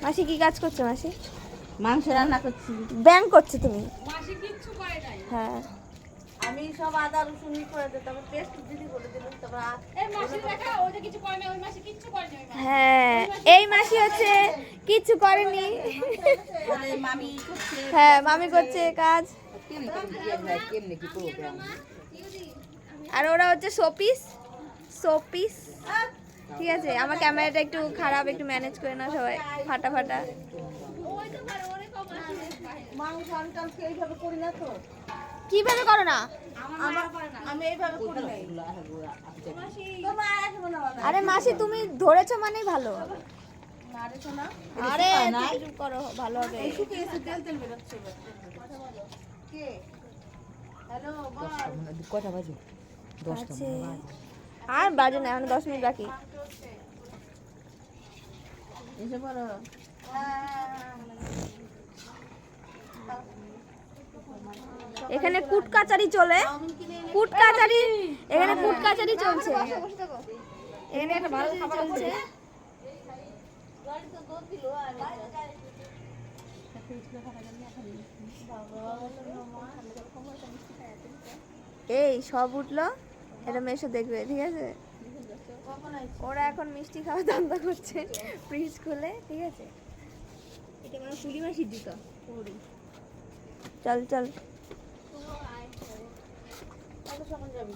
মাসি কি কাজ করছো মাসি? মাংস রান্না করছি। ব্যাং করছো তুমি? মাসি কিচ্ছু করে নাই। হ্যাঁ আমি সব আদা রসুন করে দিই, তারপর পেস্ট দিদি বলে দিল, তারপর এই মাসি দেখা ওই যে কিছু করে না, ওই মাসি কিচ্ছু করে নাই। হ্যাঁ এই মাসি হচ্ছে কিছু করেনি। বলে মামি করছে। হ্যাঁ মামি করছে কাজ। কেমনে কি করবে? আর ওরা হচ্ছে শোপিস শোপিস। ঠিক আছে আমার ক্যামেরাটা একটু খারাপ, একটু ম্যানেজ করে না সবাই, ফাটা ফাটা। মাংস আনটাম এইভাবে করি না তো। কিভাবে করো না? আমি এইভাবে করি না। আরে মাসি তুমি ধরেছো মানেই ভালো। আরে নাই তুমি করো ভালো হবে। শুকিয়েছে, তেল তেল বেরোচ্ছে। কে হ্যালো বল, কটা বাজে? 10টা আছে। আর বাজে না, এখন 10 মিনিট বাকি। এসে পড়ো। এখানে কুট কাচারি চলে, কুট কাচারি, এখানে কুট কাচারি চলছে। এখানে একটা ভালো খাবার চলছে। এই সব উঠলো, এটা মেশো দেখবে ঠিক আছে। ওরা এখন মিষ্টি খাওয়া ধান্দা করছে ফ্রিজ খুলে, ঠিক আছে। এটা মানে পুরি মাসির জুতো। চল চল। কত সময় যাবি?